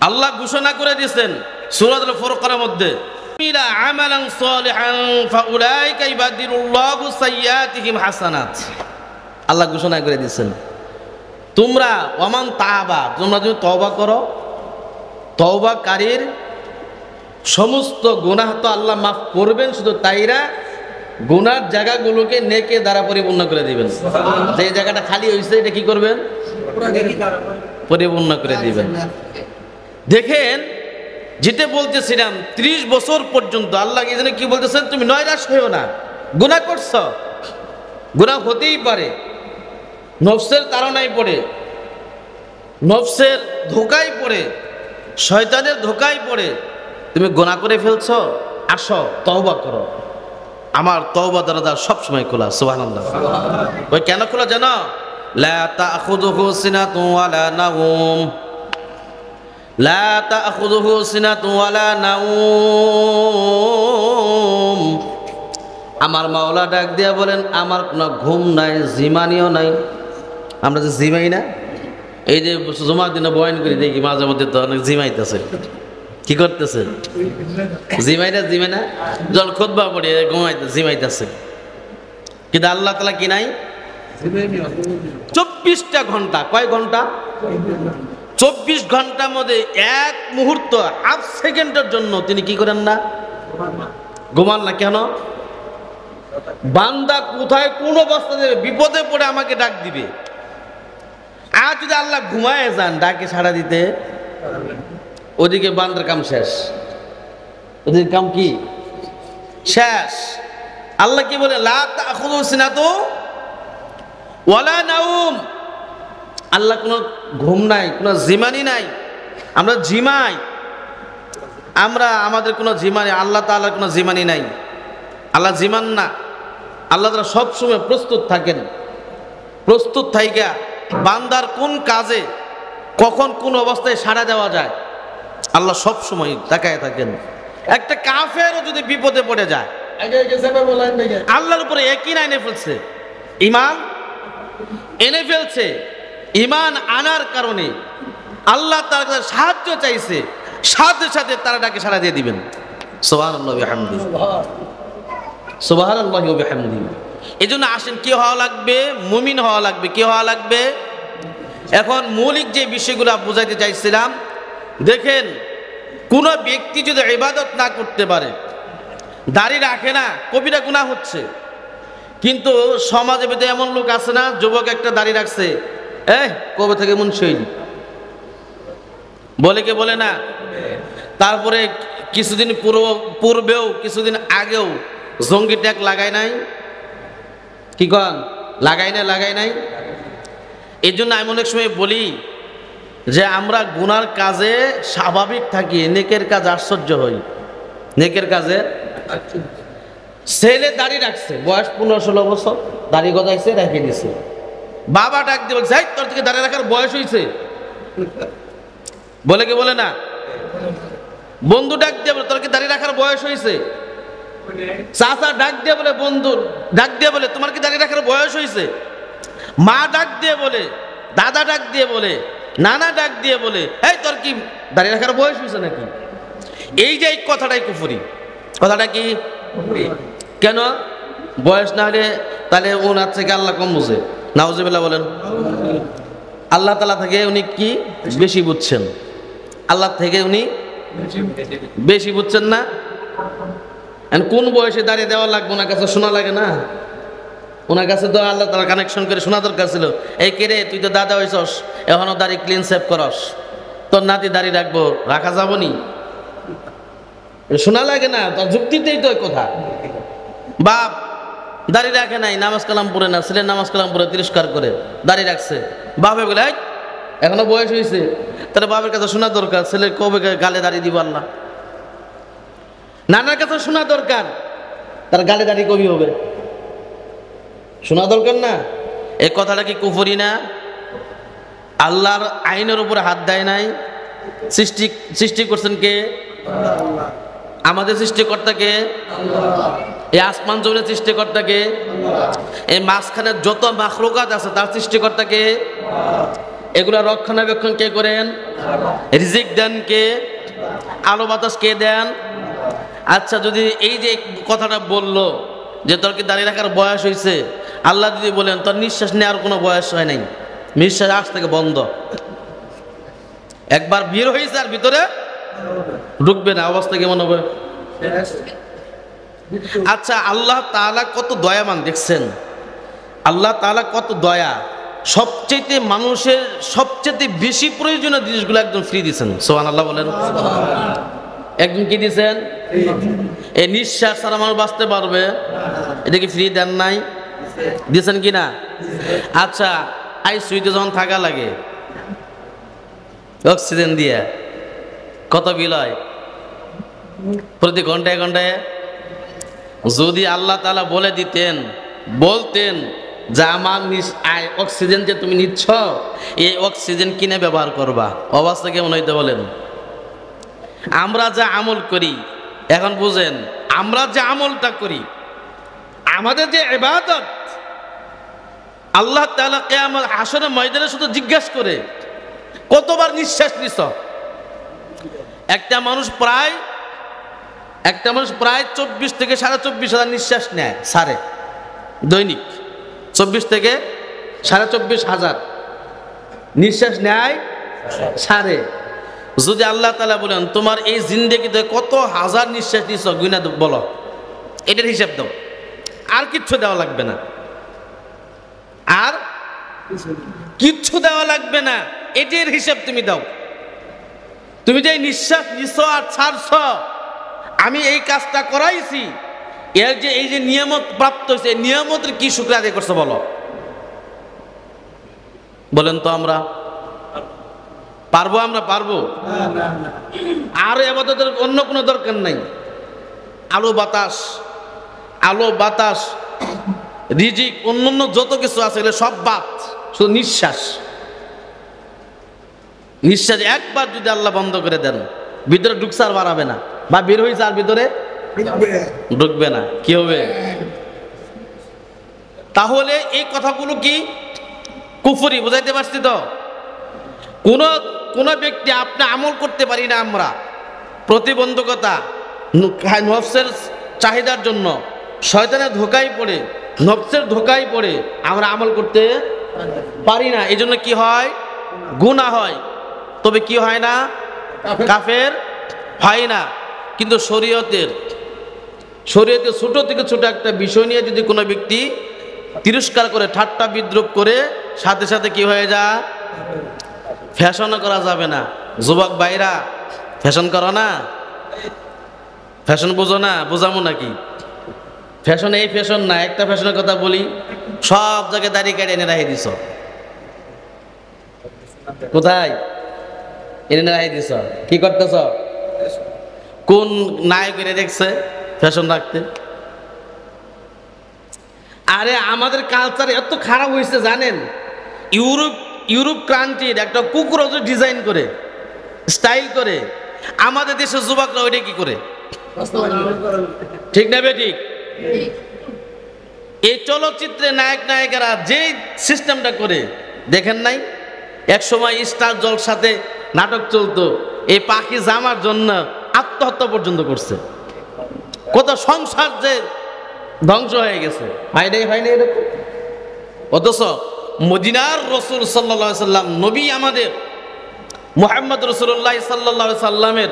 আল্লাহ ঘোষণা করে দিয়েছেন সূরাতুল ফুরকানের মধ্যে মিলা আমালান সালিহান ফাউলাইকা ইবাদিলুল্লাহু সাইয়্যাতিহিম হাসানাত। আল্লাহ ঘোষণা করে দিয়েছেন তোমরা ওমান তাবা, তোমরা যদি তওবা করো, তওবাকারীর সমস্ত গুনাহ তো আল্লাহ মাফ করবেন, শুধু তাইরা গুনার জায়গাগুলোকে নেকে দ্বারা পরিপূর্ণ করে দিবেন। যে জায়গাটা খালি হয়েছে এটা কি করবেন? পরিপূর্ণ করে দিবেন। দেখেন যেটা বলতেছিলাম 30 বছর পর্যন্ত আল্লাহ কি বলতেছেন তুমি নৈরাশ হইও না, গুনাহ করছ, গুনাহ হতেই পারে, নফসের তাড়নায় পড়ে, নফসের ধোকায় পড়ে, শয়তানের ধোকায় পড়ে তুমি গুনাহ করে ফেলছো, আসো তওবা করো, আমার তওবা দরজা সব সময় খোলা। সুবহানাল্লাহ। ওই কেন খোলা জানো? লা তাখুযুহু সিনাতুন ওয়ালা নাওম, লা তাখুযুহু সিনাতুন ওয়ালা নাওম। আমার মাওলা ডাক দিয়া বলেন আমার কোনো ঘুম নাই, জিমানিও নাই। আমরা যে জিমাই না, এই যে জুমার দিনে বয়ান করি দেখি মাঝে মধ্যে তো অনেক জিমাইতেছে। কি করতেছে? জিমাই না, যখন খুতবা পড়ে জিমাইতেছে। কিন্তু আল্লাহ তাআলা কি নাই? 24টা ঘন্টা। কয় ঘন্টা? 24 ঘন্টার মধ্যে এক মুহূর্ত হাফ সেকেন্ডের জন্য তিনি কি করেন না? ঘুমান না। কেন? বান্দা কোথায় কোন অবস্থাতে বিপদে পড়ে আমাকে ডাক দিবে, আর যদি আল্লাহ ঘুমায় যান ডাকে সাড়া দিতে, ওদিকে বান্দার কাম শেষ, ওদিকে কাম কি শেষ। আল্লাহ কি বলে? লা তাখুযু সিনাতু ওয়ালা নাউম। আল্লাহ কোনো ঘুম নাই, কোনো জিমানি নাই। আমরা জিমাই, আমাদের কোনো জিমানি, আল্লাহ তাআলার কোনো জিমানি নাই। আল্লাহ জিমান না। আল্লাহ তাআলা সবসময় প্রস্তুত থাকেন। প্রস্তুত থাইকা বান্দার কোন কাজে কখন কোন অবস্থায় সাড়া দেওয়া যায় আল্লাহ সবসময় তাকায় থাকেন। একটা কাফেরও যদি বিপদে পড়ে যায় আল্লাহর উপরে একই এনে ফেলছে, ঈমান এনে ফেলছে, ঈমান আনার কারণে আল্লাহ তার কাছে সাহায্য চাইছে, সাথে সাথে তারা ডাকে সাড়া দিয়ে দিবেন। সুবহানাল্লাহি ওয়া বিহামদিহি, সুবহানাল্লাহি ওয়া বিহামদিহি। এজন্য আসেন কি হওয়া লাগবে? মুমিন হওয়া লাগবে। কি হওয়া লাগবে? এখন মৌলিক যে বিষয়গুলো বুঝাইতে চাইছিলাম, দেখেন কোন ব্যক্তি যদি ইবাদত না করতে পারে, দাড়ি রাখে না, কবিরা গুনাহ হচ্ছে। কিন্তু সমাজে ভিতরে এমন লোক আছে না, যুবক একটা দাড়ি রাখছে, কবে থেকে মুন্সি হইলি বলে, কে বলে না? তারপরে কিছুদিন পূর্বেও কিছুদিন আগেও জঙ্গি ট্যাগ লাগায় নাই, কি কন? লাগাই নাই। এই জন্য আমি অনেক সময় বলি যে আমরা গুনার কাজে স্বাভাবিক থাকি, নেকের কাজ আশ্চর্য হই। নেকের কাজে ছেলে দাড়ি রাখছে, বয়স 15-16 বছর, দাড়ি গজাইছে, রেখে দিছে। বাবা ডাক দিয়ে বলছে, তোর থেকে দাড়ি রাখার বয়স হয়েছে বলে, কে বলে না? বন্ধু ডাক দিয়ে বলে, তোর কি দাড়ি রাখার বয়স হয়েছে? চাচা ডাক দিয়ে বলে, বন্ধু ডাক দিয়ে বলে, তোমার কি দাড়ি রাখার বয়স হয়েছে? মা ডাক দিয়ে বলে, দাদা ডাক দিয়ে বলে, নানা ডাক দিয়ে বলে, তোর কি দাড়ি রাখার বয়স হয়েছে নাকি? এই যে এই কথাটাই কুফরি। কথাটা কি? কেন? বয়স না হলে তাহলে ওনার থেকে আল্লাহ কম বুঝে? নাউজুবিল্লাহ বলেন। আল্লাহ তাআলা থেকে উনি কি বেশি বুঝছেন? আল্লাহ থেকে উনি বেশি বুঝছেন না? কোন বয়সে দাঁড়িয়ে দেওয়া লাগবে? ওনার কাছে শোনা লাগে না? ওনার কাছে তো আল্লাহ তাআলা কানেকশন করে শোনা দরকার ছিল। এই কে রে, তুই তো দাদা হইছস, এখনো দাড়ি ক্লিন সেভ করস, তোর নাতি দাড়ি রাখবো, রাখা যাব নি? শোনা লাগে না? তোর যুক্তিতেই তো কথা। বাপ দাড়ি রাখে নাই, নামাজ কালাম পড়ে না, ছেলে নামাজ কালাম পড়ে তিরস্কার করে দাড়ি রাখছে, বাপে বলে এখনো বয়স হয়েছে, তাহলে বাপের কাছে শোনা দরকার, ছেলে কবে গালে দাড়ি দিব আল্লাহ। নানার কাছে শোনা দরকার, তার গালে দাড়ি কবি হবে, শোনা দরকার না? এই কথাটা কি কুফরি না? আল্লাহর আইনের উপরে হাত দেয় নাই। সৃষ্টি করছেন কে? আমাদের সৃষ্টিকর্তাকে। এই আসমান জমিনের সৃষ্টিকর্তাকে। এই মাঝখানে যত মাখলুকাত আছে তার সৃষ্টিকর্তাকে। এগুলা রক্ষণাবেক্ষণ কে করেন? রিজিক দেন কে? আলো বাতাস কে দেন? আচ্ছা, যদি এই যে কথাটা বললো যে তোর কি দাঁড়িয়ে রাখার বয়স হয়েছে, আল্লাহ যদি বলেন তোর নিঃশ্বাস নেওয়ার কোনো বয়স হয় নাই, নিঃশ্বাস আজ থেকে বন্ধ, একবার বের হয়েছে আর ভিতরে ঢুকবে না, অবস্থা কেমন হবে? আচ্ছা, আল্লাহ তাআলা কত দয়াবান দেখছেন? আল্লাহ তাআলা কত দয়া! সবচেয়ে মানুষের সবচেয়ে বেশি প্রয়োজনীয় জিনিসগুলো একদম ফ্রি দিয়েছেন। সুবহানাল্লাহ বলেন। একদম কি দিয়েছেন? এই নিঃশ্বাস ছাড়া মানুষ বাঁচতে পারবে, এটা কি ফ্রি দেন নাই? দিয়েছেন কি না? আচ্ছা, আইসিইউতে যখন থাকা লাগে অক্সিজেন দিয়ে কত বিল হয় প্রতি ঘন্টায় ঘন্টায়? যদি আল্লাহ তাআলা বলে দিতেন, বলতেন যে আমার অক্সিজেন যে তুমি নিচ্ছ, এই অক্সিজেন কিনে ব্যবহার করবা, অবস্থা কেমন হইতে বলেন? আমরা যা আমল করি, এখন বুঝেন, আমরা যে আমলটা করি, আমাদের যে ইবাদত, আল্লাহ তাআলা কিয়ামত হাসরের ময়দানে শুধু জিজ্ঞাসা করে কতবার নিঃশ্বাস নিছ। একটা মানুষ প্রায় 24 থেকে 24.5 হাজার নিঃশ্বাস নেয় সারে, দৈনিক 24 থেকে 24.5 হাজার নিঃশ্বাস নেয় সারে। যদি আল্লাহ তাআলা বলেন তোমার এই জিন্দেগিতে কত হাজার নিঃশ্বাস নিচ্ছ গুনা বলো, এটার হিসাব দাও, আর কিচ্ছু দেওয়া লাগবে না, আর কিচ্ছু দেওয়া লাগবে না, এটার হিসাব তুমি দাও। তুমি যে নিঃশ্বাস নিচ্ছ আর ছাড়ছ, আমি এই কাজটা করাইছি, এর যে এই যে নিয়ামত প্রাপ্ত হয়েছে, নিয়ামতের কি শুকর আদায় করছো বলো। বলেন তো আমরা পারবো? আমরা পারবো? আর এবাদতের অন্য কোনো দরকার নাই। আলো বাতাস রিজিক অন্যান্য যত কিছু আছে এগুলো সব বাদ, শুধু নিঃশ্বাস একবার যদি আল্লাহ বন্ধ করে দেন, ভিতরে ঢুকছে আর বাড়াবে না, বা বের হয়েছে আর ভিতরে ঢুকবে না, কি হবে? তাহলে এই কথাগুলো কি কুফরি? বুঝাইতে পারছি তো? কোন ব্যক্তি আপনি আমল করতে পারি না, আমরা প্রতিবন্ধকতা, নফসের চাহিদার জন্য শয়তানের ধোকায় পড়ে, নফসের ধোকায় পড়ে আমরা আমল করতে পারি না। এই জন্য কি হয়? গুনাহ হয়, তবে কি হয় না? কাফের হয় না। কিন্তু শরীয়তের ছোট থেকে ছোট একটা বিষয় নিয়ে যদি কোনো ব্যক্তি তিরস্কার করে, ঠাট্টা বিদ্রুপ করে, সাথে সাথে কি হয়ে যায়? ফ্যাশনও করা যাবে না। যুবক ভাইরা ফ্যাশন করো না, ফ্যাশন বোঝো না, বোঝাবো নাকি? ফ্যাশন এই ফ্যাশন না, একটা ফ্যাশনের কথা বলি, সব জায়গায় দাড়ি কেটে এনে রাখি দিছ। কোথায় এনে রাখি দিছ? কি করতেছ? কোন নায়ক এনে দেখছে ফ্যাশন রাখতে? আরে আমাদের কালচার এত খারাপ হয়েছে জানেন, ইউরোপ কান্ট্রির একটা কুকুর ডিজাইন করে, স্টাইল করে, আমাদের দেশের যুবকরা ওইটা কি করে? ঠিক না বেঠিক? এই চলচ্চিত্রে নায়ক নায়িকারা যে সিস্টেমটা করে দেখেন নাই? এক সময় স্টার জলসাতে নাটক চলতো, এই পাখি জামার জন্য আত্মহত্যা পর্যন্ত করছে। কত সংসার যে ধ্বংস হয়ে গেছে, হয় নাই এরকম? অথচ মদিনার রাসূল সাল্লাল্লাহু আলাইহি সাল্লাম, নবী আমাদের মুহাম্মদ রাসূলুল্লাহ সাল্লাল্লাহু আলাইহি সাল্লামের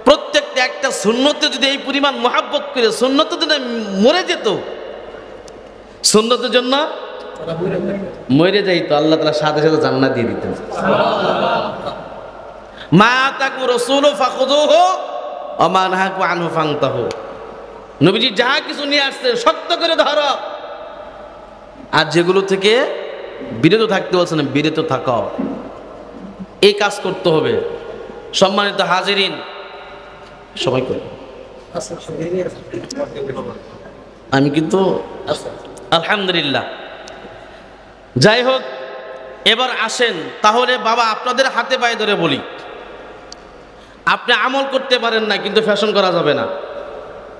প্রত্যেকটা একটা সুন্নতে যদি এই পরিমাণ মহাব্বত করে, সুন্নত যদি মরে যেত, সুন্নতের জন্য মরে যাইতো, আল্লাহ তাআলা সাথে সাথে জান্নাত দিয়ে দিতেন। মা আতাকুম রাসূলু ফাখুযুহু ওয়া মা নাহাকুম আনহু ফান্তাহু। নবীজি যা কিছু নিয়ে আসছে শক্ত করে ধরো, আর যেগুলো থেকে বিরত থাকতে বলছেন বিরত থাকো। এই কাজ করতে হবে। সম্মানিত হাজিরিন, সবাই করে আমি কিন্তু আলহামদুলিল্লাহ। যাই হোক, এবার আসেন তাহলে বাবা আপনাদের হাতে পায়ে ধরে বলি, আপনি আমল করতে পারেন না কিন্তু ফ্যাশন করা যাবে না।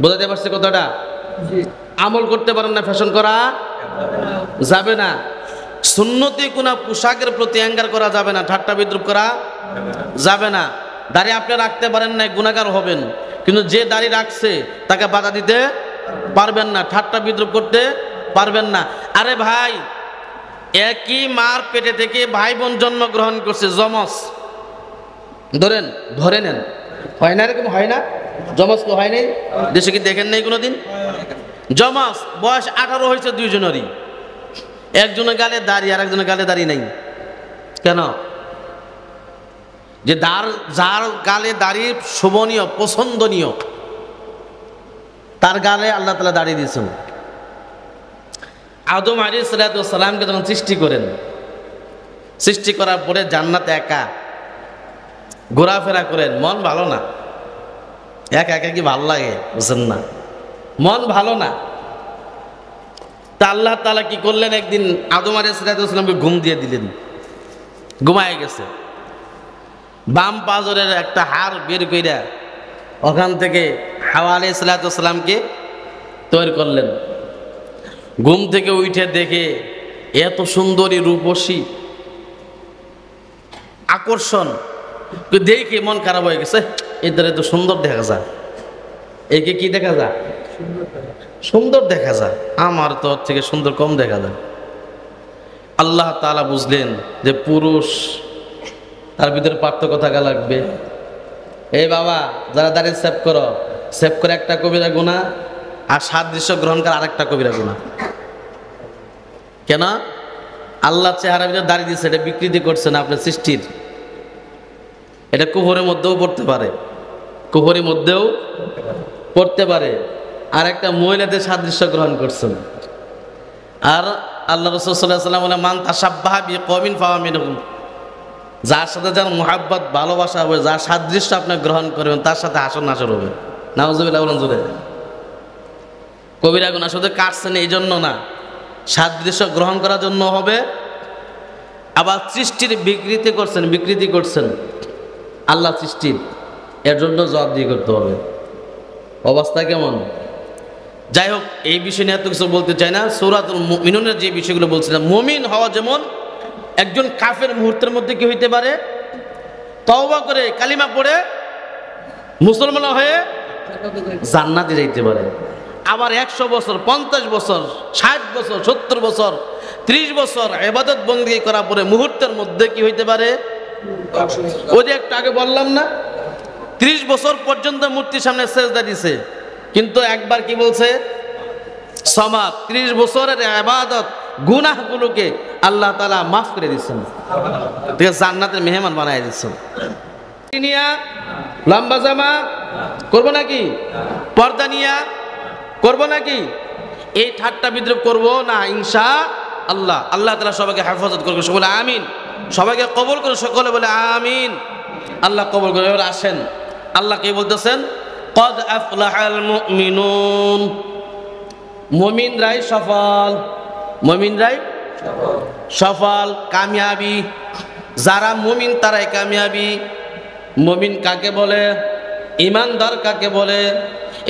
বোঝাতে পারছে কথাটা? আমল করতে পারেন না, ফ্যাশন করা যাবে না। সুন্নতি কোন পোশাকের প্রতি অ্যাঙ্গার করা যাবে না, ঠাট্টা বিদ্রুপ করা যাবে না। দাড়ি আপনি রাখতে পারেন না, গুনাহগার হবেন, কিন্তু যে দাড়ি রাখছে তাকে বাধা দিতে পারবেন না, ঠাট্টা বিদ্রুপ করতে পারবেন না। আরে ভাই, একই মার পেটে থেকে ভাই বোন জন্মগ্রহণ করছে, যমজ ধরে নেন, হয় না? এরকম হয় না? যমজ তো হয় নাই দেশে, কি দেখেন নাই কোনোদিন? যমজ বয়স 18 হয়েছে দুইজনেরই, একজনের গালে দাড়ি আর একজনের গালে দাড়ি নাই। কেন? যে যার গালে দাড়ি শোভনীয়, পছন্দনীয়, তার গালে আল্লাহ তাআলা দাড়ি দিয়েছেন। আদম আলাইহিস সালামকে যখন সৃষ্টি করার পরে জান্নাতে একা ঘোরাফেরা করেন, মন ভালো না, একা একা কি ভালো লাগে? বুঝছেন না, মন ভালো না। তা আল্লাহ তাআলা কি করলেন, একদিন আদম আলাইহিস সালামকে ঘুম দিয়ে দিলেন, ঘুমায় গেছে। বাম পাজরের একটা হাড় বের কইরা ওখান থেকে হাওয়া আলাইহিস সালামকে তৈরি করলেন। ঘুম থেকে উঠে দেখে এত সুন্দরী, রূপসী, আকর্ষণ, দেখে মন খারাপ হয়ে গেছে। এদের তো সুন্দর দেখা যায়, একে কি দেখা যায়? সুন্দর দেখা যায়, আমার তো ওর থেকে সুন্দর কম দেখা যায়। আল্লাহ তাআলা বুঝলেন যে পুরুষ তার ভিতরে পার্থক্য থাকা লাগবে। এই বাবা যারা দাঁড়িয়ে সেভ করে একটা কবিরা গুনাহ, আর সাদৃশ্য গ্রহণ করে আরেকটা কবিরা গুনাহ। কেন? আল্লাহ চেহারার ভিতরে দাঁড়িয়ে দিচ্ছে, এটা বিকৃতি করছে না আপনার সৃষ্টির। এটা কুফরের মধ্যেও পড়তে পারে, কুফরের মধ্যেও পড়তে পারে। আর একটা মহিলাদের সাদৃশ্য গ্রহণ করছেন। আর আল্লাহ রাসূল সাল্লাল্লাহু আলাইহি ওয়াসাল্লাম বলেন, মান তাশাব্বাহা বিকওমিন ফাহুয়া মিনহুম। যার সাথে যার মুহাব্বত ভালোবাসা হবে, যার সাদৃশ্য আপনি গ্রহণ করবেন, তার সাথে হাসর নাসর হবে। নাউজুবিল্লাহ বলেন জোরে। কবিরা গুনাহ শুধু কাটছেন এই জন্য না, সাদৃশ্য গ্রহণ করার জন্য হবে। আবার সৃষ্টির বিকৃতি করছেন আল্লাহ সৃষ্টির, এর জন্য জবাবদিহি করতে হবে। অবস্থা কেমন? যাই হোক, এই বিষয় নিয়ে এত কিছু বলতে চাই না। সূরাতুল মুমিনুনের যে বিষয়গুলো বলছিলাম, মুমিন হওয়া যেমন একজন কাফের মুহূর্তের মধ্যে কি হইতে পারে, তওবা করে কালিমা পড়ে মুসলমান হয়ে জান্নাতে যাইতে পারে। আবার 100 বছর, 50 বছর, 60 বছর, 70 বছর, 30 বছর ইবাদত বندگی করার পরে মুহূর্তের মধ্যে কি হইতে পারে, ওই যে একটু আগে বললাম না, 30 বছর পর্যন্ত মূর্তির সামনে সেজদা দিছে, কিন্তু একবার কি বলছে, সমাদ 30 বছরের ইবাদত গুনাহগুলোকে আল্লাহ তাআলা মাফ করে দিচ্ছেন, ঠিক আছে, জান্নাতের মেহমান বানায় দিচ্ছেন। নিয়া লম্বা জামা করবো নাকি, পর্দা নিয়া করবো নাকি, এই ঠাট্টা বিদ্রুপ করবো না ইনশাআল্লাহ। আল্লাহ তাআলা সবাইকে হেফাজত করবে, সকলে আমিন। সবাইকে কবুল করে, সকলে বলে আমিন। আল্লাহ কবুল করে। এবার আসেন, আল্লাহ কি বলতেছেন, কদ আফলাহাল মুমিনুন, মুমিনরাই সফল, মুমিনরাই সফল, কামিয়াবি। যারা মুমিন তারাই কামিয়াবি। মুমিন কাকে বলে, ইমানদার কাকে বলে,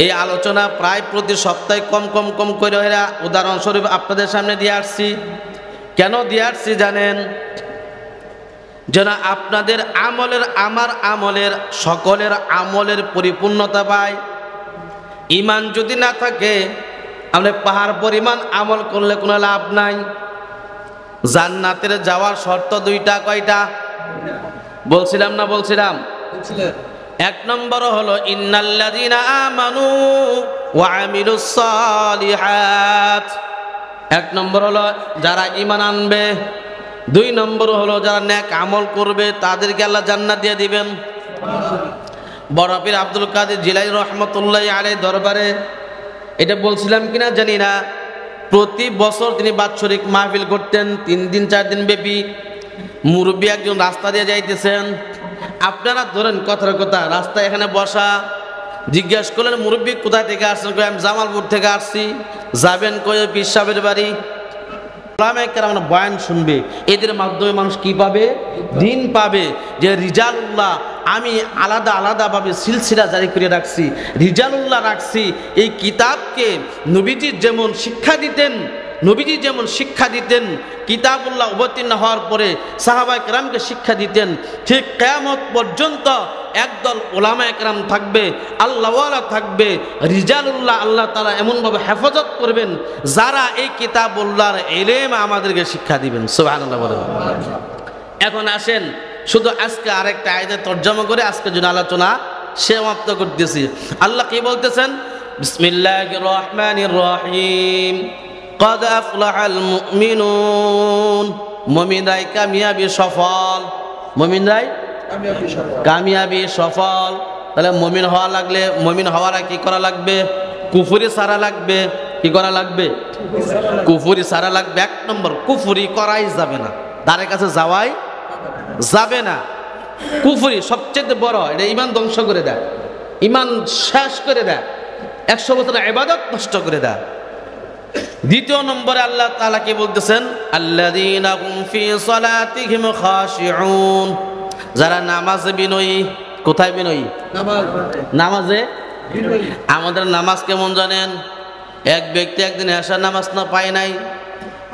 এই আলোচনা প্রায় প্রতি সপ্তাহে কম করে উদাহরণস্বরূপ আপনাদের সামনে দিয়ে আসছি। কেন দিয়ে আসছি জানেন? যেন আপনাদের আমলের, আমার আমলের, সকলের আমলের পরিপূর্ণতা পায়। ইমান যদি না থাকে, আপনি পাহাড় পরিমাণ আমল করলে কোনো লাভ নাই। জান্নাতের যাওয়ার শর্ত দুইটা, কয়টা বলছিলাম না? বলছিলাম। 1 নম্বর হলো ইন্নাল্লাযীনা আমানু ওয়া আমিলুস সালিহাত। 1 নম্বর হলো যারা ঈমান আনবে। 2 নম্বর হলো যারা নেক আমল করবে, তাদেরকে আল্লাহ জান্নাত দিয়ে দিবেন। বড় পীর আব্দুল কাদের জিলানী রাহমাতুল্লাহি আলাইহি দরবারে এটা বলছিলাম কিনা জানি না, প্রতি বছর তিনি বাৎসরিক মাহফিল করতেন 3 দিন 4 দিন ব্যাপী। মুরব্বী একজন রাস্তা দিয়ে যাইতেছেন, আপনারা ধরেন কথার কথা, রাস্তায় এখানে বসা, জিজ্ঞাসা করলেন মুরব্বী কোথায় থেকে আসছেন, আমি জামালপুর থেকে আসছি। যাবেন কই? পীর সাহেবের বাড়ি। ওলামায়ে বয়ান শুনবে, এদের মাধ্যমে মানুষ কি পাবে? দিন পাবে। যে রিজালুল্লাহ আমি আলাদাভাবে সিলসিলা জারি করে রাখছি, রিজালুল্লাহ রাখছি। এই কিতাবকে নবীজি যেমন শিক্ষা দিতেন, কিতাবুল্লাহ অবতীর্ণ হওয়ার পরে সাহাবায়ে কেরামকে শিক্ষা দিতেন, ঠিক কিয়ামত পর্যন্ত একদল ওলামায়ে কেরাম থাকবে, আল্লাহওয়ালা থাকবে, রিজালুল্লাহ আল্লাহ তাআলা এমনভাবে হেফাজত করবেন যারা এই কিতাবুল্লাহর ইলম আমাদেরকে শিক্ষা দিবেন। সুবহানাল্লাহ বলেন। এখন আসেন, শুধু আজকে আরেকটা আয়াতের তরজমা করে আজকে জন্য আলোচনা সমাপ্ত করতেছি। আল্লাহ কি বলতেছেন? বিসমিল্লাহির রহমানির রহিম, কদ আফলাহাল মুমিনুন, মুমিনরাই কামিয়াবি সফল, মুমিনরাই কামিয়াবি সফল। তাহলে মুমিন হওয়া লাগলে, মুমিন হওয়ার কি করা লাগবে? কুফরি সারা লাগবে। কি করা লাগবে? কুফরি সারা লাগবে। 1 নম্বর, কুফরি করাই যাবে না, তার কাছে যাওয়াই যাবে না। কুফরি সবচেয়ে বড়, এটা ঈমান ধ্বংস করে দেয়, ঈমান শেষ করে দেয়, 100 বছরের ইবাদত নষ্ট করে দেয়। 2 নম্বরে আল্লাহ তাআলা কি বলতেছেন? আল্লাযীনা হুম ফি সালাতিহিম খাশিউন, যারা নামাজে বিনয়ী। কোথায় বিনয়ী? নামাজে বিনয়ী। আমাদের নামাজ কেমন জানেন? এক ব্যক্তি একদিন এশার নামাজ না পায় নাই,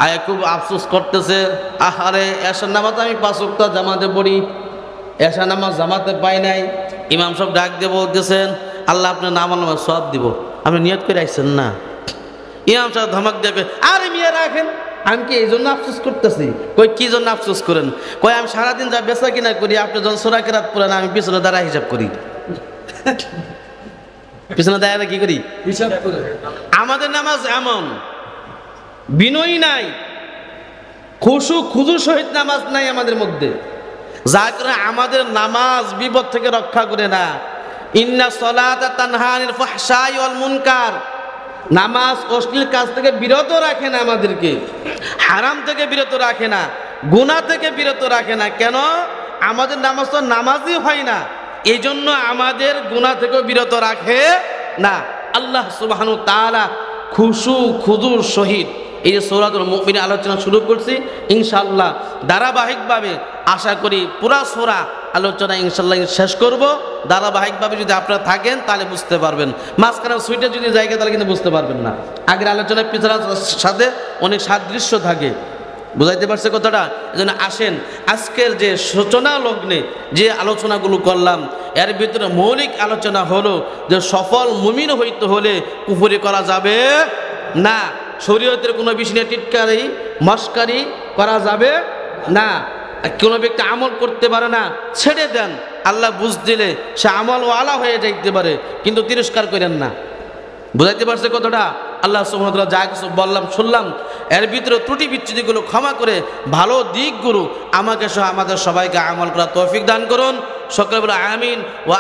আয় খুব আফসোস করতেছে, আহারে এশার নামাজ আমি 5 ওয়াক্ত জামাতে পড়ি, এশার নামাজ জামাতে পাই নাই। ইমাম সাহেব ডাক দিয়ে বলতেছেন, আল্লাহ আপনার নামাজ সওয়াব দিব, আপনি নিয়ত করে আসছেন না। ইমাম সাহেব ধমক দেবে, আরে মিয়া রাখেন, আমি কি এই জন্য আফসোস করতেছি? কই কি জন্য আফসোস করেন? কই আমি সারাদিন যা বেচা কিনা করি, আপনি যখন সূরা কেরাত পড়েন আমি পিছনে দাঁড়ায় হিসাব করি। পিছনে দাঁড়ায় কি করি? হিসাব করে। আমাদের নামাজ এমন বিনয়ী নাই, খুশু খুজুর সহিত নামাজ নাই আমাদের মধ্যে, যা করে আমাদের নামাজ বিপদ থেকে রক্ষা করে না। ইন্না সলাতা তানহা আনিল ফাহশাই ওয়াল মুনকার, নামাজ অশ্লীল কাজ থেকে বিরত রাখে না, আমাদেরকে হারাম থেকে বিরত রাখে না, গুনাহ থেকে বিরত রাখে না। কেন? আমাদের নামাজ তো নামাজই হয় না, এই জন্য আমাদের গুনাহ থেকে বিরত রাখে না। আল্লাহ সুবহানাহু ওয়া তাআলা খুশু খুজুর সহিত এই যে সূরাতুল মুমিন আলোচনা শুরু করছি, ইনশাআল্লাহ ধারাবাহিকভাবে আশা করি পুরা সূরা আলোচনা ইনশাআল্লাহ শেষ করব। ধারাবাহিকভাবে যদি আপনারা থাকেন তাহলে বুঝতে পারবেন, মাঝখানে সুইটে যদি জায়গা তাহলে কিন্তু বুঝতে পারবেন না। আগের আলোচনার পিছনের সাথে অনেক সাদৃশ্য থাকে, বুঝাইতে পারছে কথাটা? এজন্য আসেন আজকের যে সূচনা লগ্নে যে আলোচনাগুলো করলাম, এর ভিতরে মৌলিক আলোচনা হলো যে সফল মুমিন হইতে হলে কুফরি করা যাবে না, শরীয়তের কোনো বিষয় নিয়ে টিটকারি মস্কারি করা যাবে না। কোনো ব্যক্তি আমল করতে পারে না, ছেড়ে দেন, আল্লাহ বুঝ দিলে সে আমলওয়ালা হয়ে যাইতে পারে, কিন্তু তিরস্কার করেন না। বুঝাইতে পারছে কতটা? আল্লাহ সুবহানাহু ওয়া তাআলা যা কিছু বললাম শুনলাম, এর ভিতরে ত্রুটি বিচ্যুতিগুলো ক্ষমা করে ভালো দিকগুলো আমাকে সহ আমাদের সবাইকে আমল করার তৌফিক দান করুন। সকলে বলে আমিন। ওয়া